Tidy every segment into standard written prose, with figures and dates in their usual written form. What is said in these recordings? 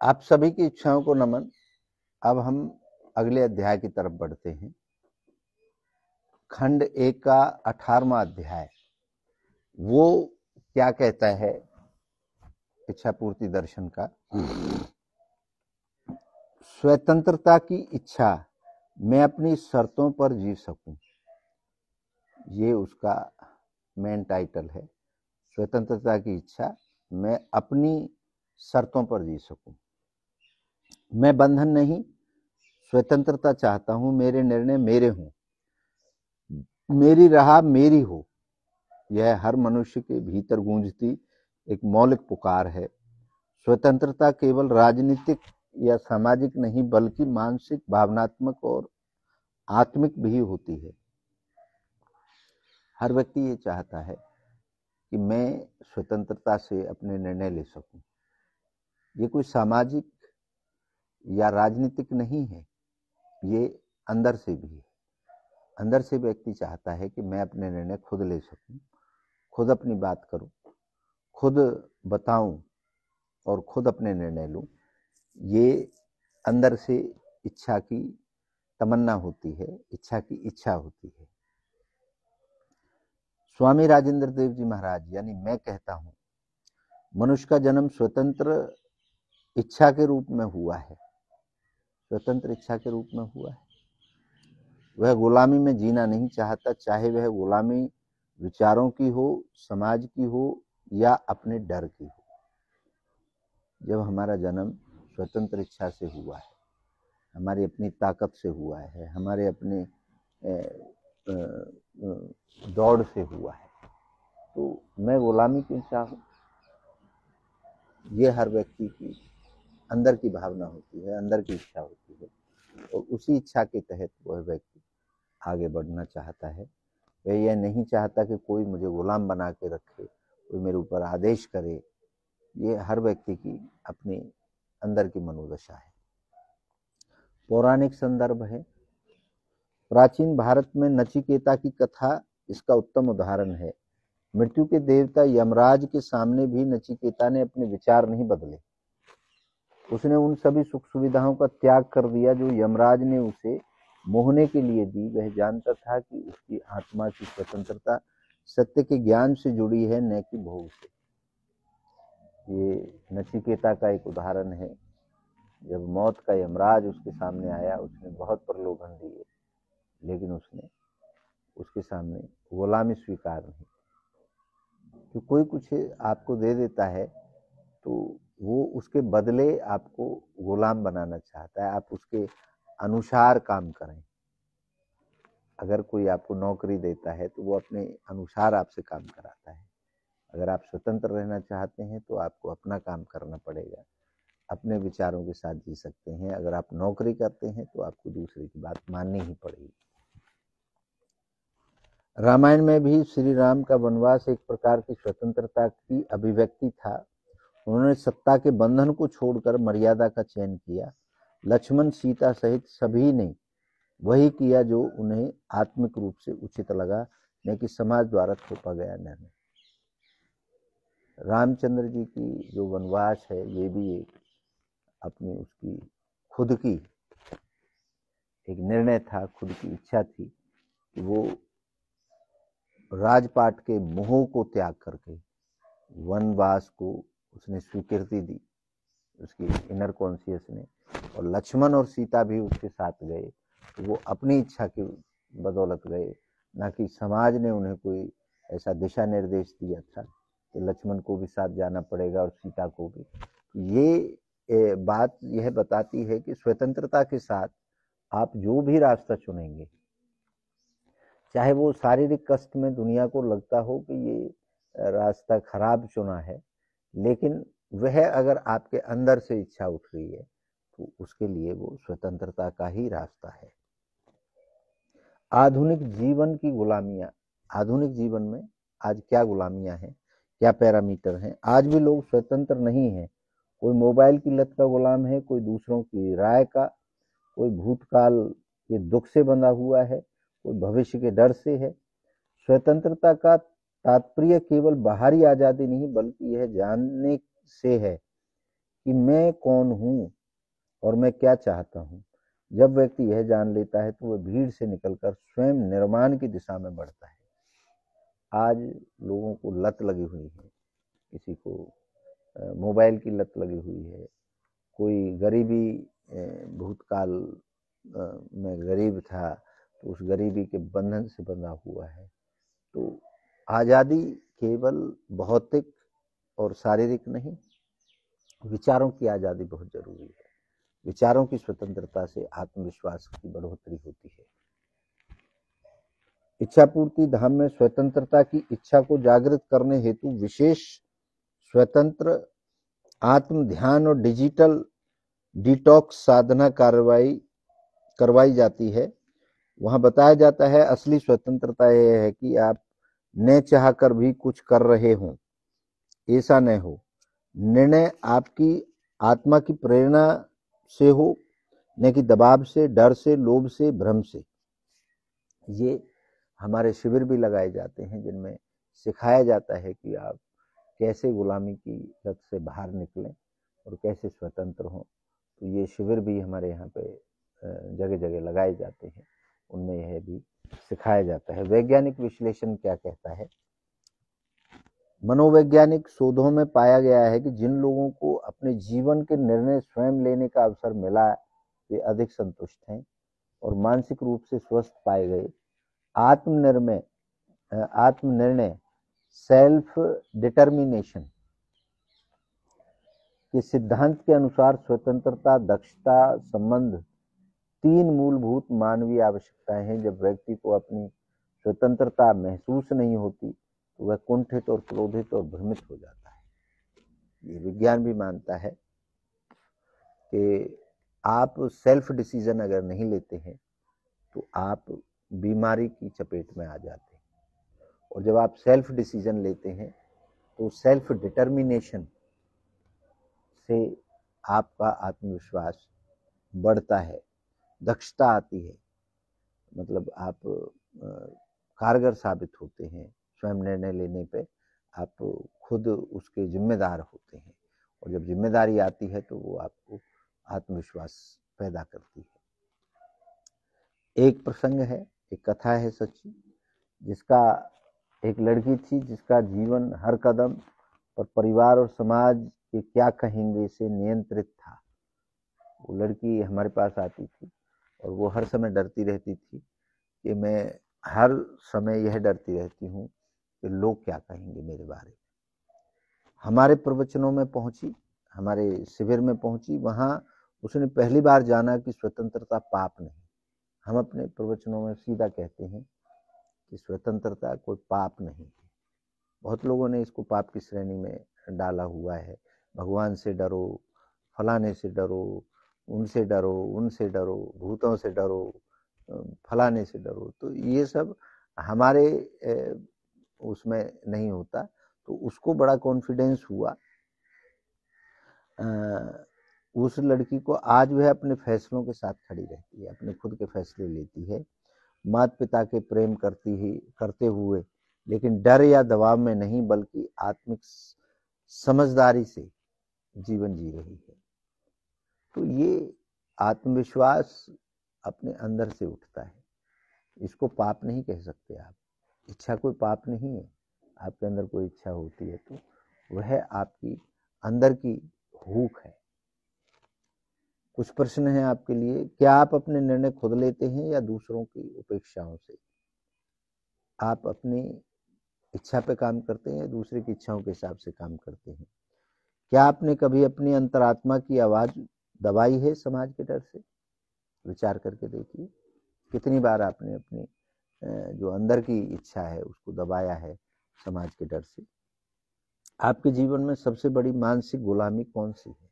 आप सभी की इच्छाओं को नमन। अब हम अगले अध्याय की तरफ बढ़ते हैं। खंड 1 का 18वां अध्याय वो क्या कहता है? इच्छा पूर्ति दर्शन का स्वतंत्रता की इच्छा, मैं अपनी शर्तों पर जी सकूं, ये उसका मेन टाइटल है। स्वतंत्रता की इच्छा, मैं अपनी शर्तों पर जी सकूं। मैं बंधन नहीं, स्वतंत्रता चाहता हूं। मेरे निर्णय मेरे हों, मेरी राह मेरी हो। यह हर मनुष्य के भीतर गूंजती एक मौलिक पुकार है। स्वतंत्रता केवल राजनीतिक या सामाजिक नहीं, बल्कि मानसिक, भावनात्मक और आत्मिक भी होती है। हर व्यक्ति ये चाहता है कि मैं स्वतंत्रता से अपने निर्णय ले सकूं। ये कोई सामाजिक या राजनीतिक नहीं है, ये अंदर से भी है। अंदर से व्यक्ति चाहता है कि मैं अपने निर्णय खुद ले सकूं, खुद अपनी बात करूं, खुद बताऊं और खुद अपने निर्णय लूं। ये अंदर से इच्छा की तमन्ना होती है, इच्छा की इच्छा होती है। स्वामी राजेंद्र देव जी महाराज यानी मैं कहता हूं, मनुष्य का जन्म स्वतंत्र इच्छा के रूप में हुआ है। स्वतंत्र इच्छा के रूप में हुआ है। वह गुलामी में जीना नहीं चाहता, चाहे वह गुलामी विचारों की हो, समाज की हो या अपने डर की हो। जब हमारा जन्म स्वतंत्र इच्छा से हुआ है, हमारी अपनी ताकत से हुआ है, हमारे अपने दौड़ से हुआ है, तो मैं गुलामी क्यों चाहूं? ये हर व्यक्ति की अंदर की भावना होती है, अंदर की इच्छा होती है, और उसी इच्छा के तहत वह व्यक्ति आगे बढ़ना चाहता है। वह यह नहीं चाहता कि कोई मुझे गुलाम बना के रखे, कोई मेरे ऊपर आदेश करे। ये हर व्यक्ति की अपनी अंदर की मनोदशा है। पौराणिक संदर्भ है। प्राचीन भारत में नचिकेता की कथा इसका उत्तम उदाहरण है। मृत्यु के देवता यमराज के सामने भी नचिकेता ने अपने विचार नहीं बदले। उसने उन सभी सुख सुविधाओं का त्याग कर दिया जो यमराज ने उसे मोहने के लिए दी। वह जानता था कि उसकी आत्मा की स्वतंत्रता सत्य के ज्ञान से जुड़ी है, न कि भोग से। ये नचिकेता का एक उदाहरण है। जब मौत का यमराज उसके सामने आया, उसने बहुत प्रलोभन दिए, लेकिन उसने उसके सामने गुलामी स्वीकार नहीं। तो कोई कुछ आपको दे देता है तो वो उसके बदले आपको गुलाम बनाना चाहता है, आप उसके अनुसार काम करें। अगर कोई आपको नौकरी देता है तो वो अपने अनुसार आपसे काम कराता है। अगर आप स्वतंत्र रहना चाहते हैं तो आपको अपना काम करना पड़ेगा, अपने विचारों के साथ जी सकते हैं। अगर आप नौकरी करते हैं तो आपको दूसरे की बात माननी ही पड़ेगी। रामायण में भी श्री राम का वनवास एक प्रकार की स्वतंत्रता की अभिव्यक्ति था। उन्होंने सत्ता के बंधन को छोड़कर मर्यादा का चयन किया। लक्ष्मण, सीता सहित सभी ने वही किया जो उन्हें आत्मिक रूप से उचित लगा, न कि समाज द्वारा थोपा गया निर्णय। रामचंद्र जी की जो वनवास है, ये भी एक अपनी उसकी खुद की एक निर्णय था, खुद की इच्छा थी कि वो राजपाट के मोह को त्याग करके वनवास को उसने स्वीकृति दी, उसकी इनर कॉन्शियस ने। और लक्ष्मण और सीता भी उसके साथ गए, तो वो अपनी इच्छा की बदौलत गए, ना कि समाज ने उन्हें कोई ऐसा दिशा निर्देश दिया था कि लक्ष्मण को भी साथ जाना पड़ेगा और सीता को भी। ये बात यह बताती है कि स्वतंत्रता के साथ आप जो भी रास्ता चुनेंगे, चाहे वो शारीरिक कष्ट में दुनिया को लगता हो कि ये रास्ता खराब चुना है, लेकिन वह अगर आपके अंदर से इच्छा उठ रही है तो उसके लिए वो स्वतंत्रता का ही रास्ता है। आधुनिक जीवन की गुलामियां। आधुनिक जीवन में आज क्या गुलामियां हैं, क्या पैरामीटर हैं? आज भी लोग स्वतंत्र नहीं हैं। कोई मोबाइल की लत का गुलाम है, कोई दूसरों की राय का, कोई भूतकाल के दुख से बंधा हुआ है, कोई भविष्य के डर से है। स्वतंत्रता का तात्पर्य केवल बाहरी आजादी नहीं, बल्कि यह जानने से है कि मैं कौन हूँ और मैं क्या चाहता हूँ। जब व्यक्ति यह जान लेता है तो वह भीड़ से निकलकर स्वयं निर्माण की दिशा में बढ़ता है। आज लोगों को लत लगी हुई है, किसी को मोबाइल की लत लगी हुई है, कोई गरीबी भूतकाल में गरीब था तो उस गरीबी के बंधन से बंधा हुआ है। तो आज़ादी केवल भौतिक और शारीरिक नहीं, विचारों की आज़ादी बहुत जरूरी है। विचारों की स्वतंत्रता से आत्मविश्वास की बढ़ोतरी होती है। इच्छा पूर्ति धाम में स्वतंत्रता की इच्छा को जागृत करने हेतु विशेष स्वतंत्र आत्म ध्यान और डिजिटल डिटॉक्स साधना कार्रवाई करवाई जाती है। वहां बताया जाता है असली स्वतंत्रता यह है कि आप न चाहकर भी कुछ कर रहे हों, ऐसा न हो। निर्णय आपकी आत्मा की प्रेरणा से हो, न कि दबाव से, डर से, लोभ से, भ्रम से। ये हमारे शिविर भी लगाए जाते हैं जिनमें सिखाया जाता है कि आप कैसे गुलामी की लत से बाहर निकलें और कैसे स्वतंत्र हों। तो ये शिविर भी हमारे यहाँ पे जगह जगह लगाए जाते हैं, उनमें यह भी सिखाया जाता है। वैज्ञानिक विश्लेषण क्या कहता है? मनोवैज्ञानिक शोधों में पाया गया है कि जिन लोगों को अपने जीवन के निर्णय स्वयं लेने का अवसर मिला वे अधिक संतुष्ट हैं और मानसिक रूप से स्वस्थ पाए गए। आत्मनिर्णय सेल्फ डिटर्मिनेशन के सिद्धांत के अनुसार स्वतंत्रता, दक्षता, संबंध 3 मूलभूत मानवीय आवश्यकताएं हैं। जब व्यक्ति को अपनी स्वतंत्रता महसूस नहीं होती तो वह कुंठित और क्रोधित और भ्रमित हो जाता है। ये विज्ञान भी मानता है कि आप सेल्फ डिसीजन अगर नहीं लेते हैं तो आप बीमारी की चपेट में आ जाते हैं, और जब आप सेल्फ डिसीजन लेते हैं तो सेल्फ डिटर्मिनेशन से आपका आत्मविश्वास बढ़ता है, दक्षता आती है, मतलब आप कारगर साबित होते हैं। स्वयं निर्णय लेने पे आप खुद उसके जिम्मेदार होते हैं, और जब जिम्मेदारी आती है तो वो आपको आत्मविश्वास पैदा करती है। एक प्रसंग है, एक कथा है सच्ची, जिसका एक लड़की थी जिसका जीवन हर कदम पर परिवार और समाज के क्या कहेंगे से नियंत्रित था। वो लड़की हमारे पास आती थी और वो हर समय डरती रहती थी कि मैं हर समय यह डरती रहती हूँ कि लोग क्या कहेंगे मेरे बारे में। हमारे प्रवचनों में पहुंची, हमारे शिविर में पहुंची, वहां उसने पहली बार जाना कि स्वतंत्रता पाप नहीं। हम अपने प्रवचनों में सीधा कहते हैं कि स्वतंत्रता कोई पाप नहीं है। बहुत लोगों ने इसको पाप की श्रेणी में डाला हुआ है। भगवान से डरो, फलाने से डरो, उनसे डरो, उनसे डरो, भूतों से डरो, फलाने से डरो। तो ये सब हमारे उसमें नहीं होता। तो उसको बड़ा कॉन्फिडेंस हुआ। उस लड़की को आज वह अपने फैसलों के साथ खड़ी रहती है, अपने खुद के फैसले लेती है, माता पिता के प्रेम करते हुए, लेकिन डर या दबाव में नहीं बल्कि आत्मिक समझदारी से जीवन जी रही है। तो ये आत्मविश्वास अपने अंदर से उठता है। इसको पाप नहीं कह सकते आप। इच्छा कोई पाप नहीं है। आपके अंदर कोई इच्छा होती है तो वह आपकी अंदर की भूख है। कुछ प्रश्न हैं आपके लिए। क्या आप अपने निर्णय खुद लेते हैं या दूसरों की उपेक्षाओं से? आप अपनी इच्छा पे काम करते हैं या दूसरे की इच्छाओं के हिसाब से काम करते हैं? क्या आपने कभी अपनी अंतरात्मा की आवाज दबाई है समाज के डर से? विचार करके देखिए, कितनी बार आपने अपनी जो अंदर की इच्छा है उसको दबाया है समाज के डर से। आपके जीवन में सबसे बड़ी मानसिक गुलामी कौन सी है?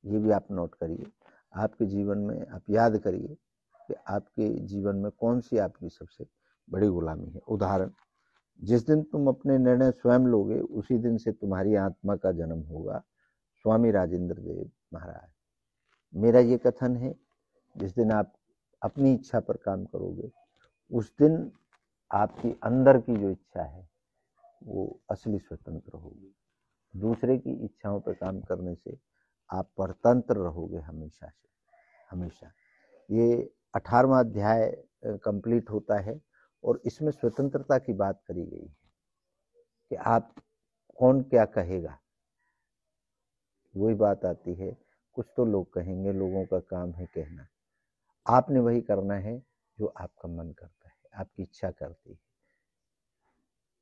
ये भी आप नोट करिए। आपके जीवन में आप याद करिए कि आपके जीवन में कौन सी आपकी सबसे बड़ी गुलामी है। उदाहरण, जिस दिन तुम अपने निर्णय स्वयं लोगे उसी दिन से तुम्हारी आत्मा का जन्म होगा। स्वामी राजेंद्र देव महाराज। मेरा ये कथन है, जिस दिन आप अपनी इच्छा पर काम करोगे उस दिन आपकी अंदर की जो इच्छा है वो असली स्वतंत्र होगी। दूसरे की इच्छाओं पर काम करने से आप परतंत्र रहोगे हमेशा से, हमेशा। ये 18वां अध्याय कंप्लीट होता है और इसमें स्वतंत्रता की बात करी गई है कि आप कौन क्या कहेगा, वही बात आती है। कुछ तो लोग कहेंगे, लोगों का काम है कहना, आपने वही करना है जो आपका मन करता है, आपकी इच्छा करती है।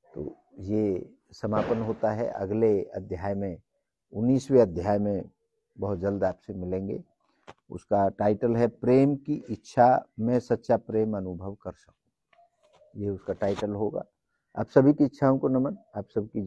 तो ये समापन होता है। अगले अध्याय में, 19वें अध्याय में बहुत जल्द आपसे मिलेंगे। उसका टाइटल है प्रेम की इच्छा में सच्चा प्रेम अनुभव कर सकूं, ये उसका टाइटल होगा। आप सभी की इच्छाओं को नमन। आप सबकी